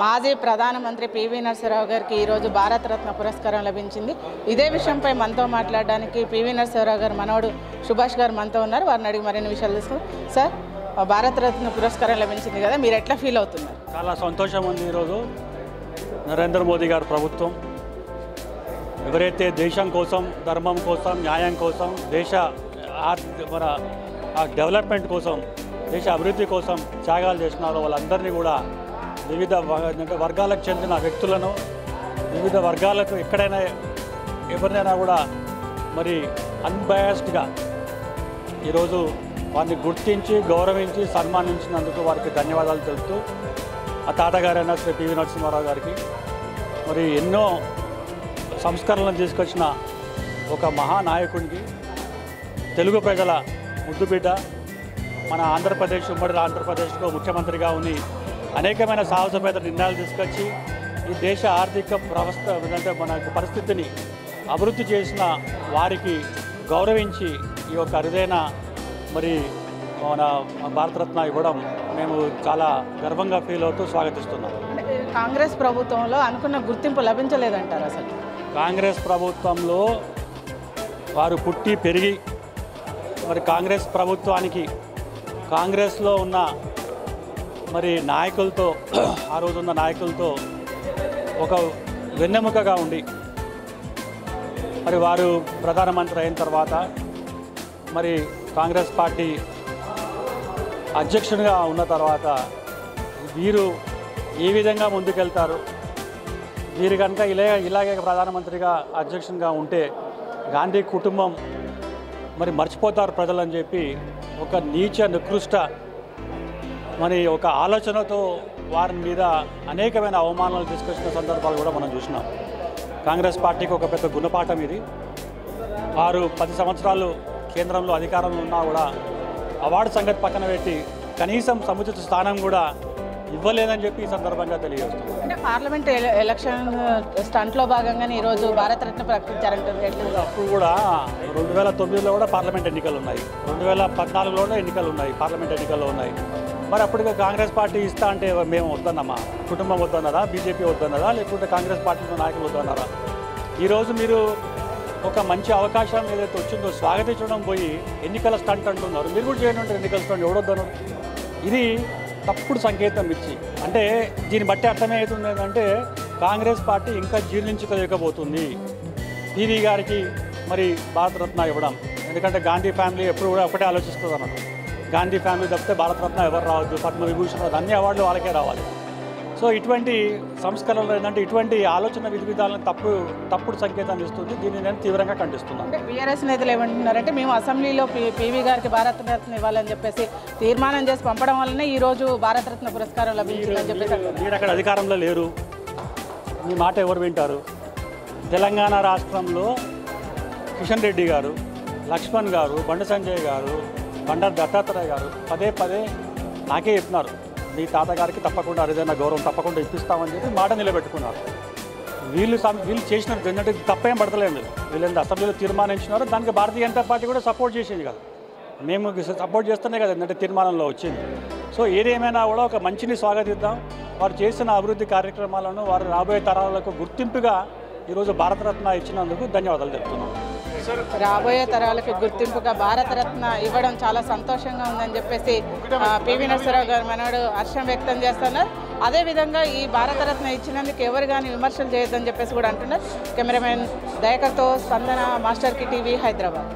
మాజీ ప్రధానమంత్రి పివి నరసింహారావు గారికి ఈరోజు భారతరత్న పురస్కారం లభించింది. ఇదే విషయంపై మనతో మాట్లాడడానికి పివి నరసింహారావు గారు మనవడు సుభాష్ గారు మనతో ఉన్నారు. వారిని అడిగి మరిన్ని విషయాలు తెలుసుకుందాం. సార్, భారతరత్న పురస్కారం లభించింది కదా, మీరు ఎట్లా ఫీల్ అవుతున్నారు? చాలా సంతోషం ఉంది. ఈరోజు నరేంద్ర మోదీ గారి ప్రభుత్వం ఎవరైతే దేశం కోసం, ధర్మం కోసం, న్యాయం కోసం, దేశ డెవలప్మెంట్ కోసం, దేశ అభివృద్ధి కోసం త్యాగాలు చేస్తున్నారో వాళ్ళందరినీ కూడా వివిధ వర్గాలకు చెందిన వ్యక్తులను, వివిధ వర్గాలకు ఎక్కడైనా ఎవరినైనా కూడా మరి అన్బయాస్డ్గా ఈరోజు వారిని గుర్తించి గౌరవించి సన్మానించినందుకు వారికి ధన్యవాదాలు తెలుపుతూ ఆ తాతగారైన శ్రీ పివి నరసింహారావు గారికి మరి ఎన్నో సంస్కరణలను తీసుకొచ్చిన ఒక మహానాయకుడికి, తెలుగు ప్రజల ముద్దుబిడ్డ, మన ఆంధ్రప్రదేశ్ ఉమ్మడి ఆంధ్రప్రదేశ్లో ముఖ్యమంత్రిగా ఉండి అనేకమైన సాహసోపేత నిర్ణయాలు తీసుకొచ్చి ఈ దేశ ఆర్థిక వ్యవస్థ అంటే మన పరిస్థితిని అభివృద్ధి చేసిన వారికి గౌరవించి ఈ యొక్క అరుదైన మరి మన భారతరత్న ఇవ్వడం మేము చాలా గర్వంగా ఫీల్ అవుతూ స్వాగతిస్తున్నాం. కాంగ్రెస్ ప్రభుత్వంలో అనుకున్న గుర్తింపు లభించలేదంటారు. అసలు కాంగ్రెస్ ప్రభుత్వంలో వారు పుట్టి పెరిగి మరి కాంగ్రెస్ ప్రభుత్వానికి కాంగ్రెస్లో ఉన్న మరి నాయకులతో, ఆ రోజున్న నాయకులతో ఒక వెన్నెముకగా ఉండి మరి వారు ప్రధానమంత్రి అయిన తర్వాత మరి కాంగ్రెస్ పార్టీ అధ్యక్షునిగా ఉన్న తర్వాత వీరు ఏ విధంగా ముందుకెళ్తారు, వీరు కనుక ఇలాగే ప్రధానమంత్రిగా అధ్యక్షునిగా ఉంటే గాంధీ కుటుంబం మరి మర్చిపోతారు ప్రజలని చెప్పి ఒక నీచ నికృష్ట మరి ఒక ఆలోచనతో వారి మీద అనేకమైన అవమానాలు తీసుకొచ్చిన సందర్భాలు కూడా మనం చూసినాం. కాంగ్రెస్ పార్టీకి ఒక పెద్ద గుణపాఠం ఇది. వారు 10 సంవత్సరాలు కేంద్రంలో అధికారంలో ఉన్నా కూడా అవార్డు సంగతి పక్కన పెట్టి కనీసం సముచిత స్థానం కూడా ఇవ్వలేదని చెప్పి ఈ సందర్భంగా తెలియజేస్తుంది. అంటే పార్లమెంట్ ఎలక్షన్ స్టంట్లో భాగంగానే ఈరోజు భారతరత్న ప్రకటించారంటే అప్పుడు కూడా 2009లో కూడా పార్లమెంట్ ఎన్నికలు ఉన్నాయి, 2014లో కూడా ఎన్నికలు ఉన్నాయి, పార్లమెంట్ ఎన్నికల్లో ఉన్నాయి. మరి అప్పటికే కాంగ్రెస్ పార్టీ ఇస్తా అంటే మేము వద్దన్నమా, కుటుంబం వద్దన్నదా, బీజేపీ వద్దన్నదా, లేకుంటే కాంగ్రెస్ పార్టీలో నాయకులు వద్దన్నారా? ఈరోజు మీరు ఒక మంచి అవకాశం ఏదైతే వచ్చిందో స్వాగతించడం పోయి ఎన్నికల స్టంట్ అంటున్నారు. మీరు కూడా చేయండి ఎన్నికల స్టంట్, ఎవడొద్దన్నారు? ఇది తప్పుడు సంకేతం ఇచ్చి, అంటే దీన్ని బట్టి అర్థమవుతుంది ఏంటంటే కాంగ్రెస్ పార్టీ ఇంకా జీర్ణించుకోలేకపోతుంది పివి గారికి మరి భారతరత్న ఇవ్వడం. ఎందుకంటే గాంధీ ఫ్యామిలీ ఎప్పుడు కూడా ఒకటే ఆలోచిస్తుంది అన్నట్టు, గాంధీ ఫ్యామిలీ తప్పితే భారతరత్న ఎవరు రావద్దు, పద్మవిభూషణ్ అన్ని అవార్డులు వాళ్ళకే రావాలి. సో ఇటువంటి సంస్కరణలు ఏంటంటే ఇటువంటి ఆలోచన విధి విధాలను తప్పుడు సంకేతాన్ని ఇస్తుంది. దీన్ని నేను తీవ్రంగా ఖండిస్తున్నాను. అంటే బీఆర్ఎస్ నేతలు ఏమంటున్నారంటే మేము అసెంబ్లీలో పివి గారికి భారతరత్న ఇవ్వాలని చెప్పేసి తీర్మానం చేసి పంపడం వల్లనే ఈరోజు భారతరత్న పురస్కారం లభించిందని చెప్పేసి. మీరు అక్కడ అధికారంలో లేరు, మీ మాట ఎవరు వింటారు? తెలంగాణ రాష్ట్రంలో కిషన్ రెడ్డి గారు, లక్ష్మణ్ గారు, బండి సంజయ్ గారు, బండారు దత్తాత్రేయ గారు పదే నాకే చెప్తున్నారు, మీ తాతగారికి తప్పకుండా అరుదైన గౌరవం తప్పకుండా ఇప్పిస్తామని చెప్పి మాట నిలబెట్టుకున్నారు. వీళ్ళు చేసిన ఏంటంటే తప్పేం పడతలేదు. వీళ్ళు అసెంబ్లీలో తీర్మానించినారు, దానికి భారతీయ జనతా పార్టీ కూడా సపోర్ట్ చేసేది కదా, మేము సపోర్ట్ చేస్తేనే కదా ఏంటంటే తీర్మానంలో వచ్చింది. సో ఏదేమైనా కూడా ఒక మంచిని స్వాగతిద్దాం. వారు చేసిన అభివృద్ధి కార్యక్రమాలను వారు రాబోయే తరాలకు గుర్తింపుగా ఈరోజు భారతరత్న ఇచ్చినందుకు ధన్యవాదాలు చెప్తున్నాం. రాబోయే తరాలకు గుర్తింపుగా భారతరత్న ఇవ్వడం చాలా సంతోషంగా ఉందని చెప్పేసి పివి నరసింహారావు గారు మనోడు హర్షం వ్యక్తం చేస్తున్నారు. అదేవిధంగా ఈ భారతరత్న ఇచ్చినందుకు ఎవరు కానీ విమర్శలు చేయొద్దని చెప్పేసి కూడా అంటున్నారు. కెమెరామెన్ దయాకర్తో స్పందన, మాస్టర్ కి టీవీ, హైదరాబాద్.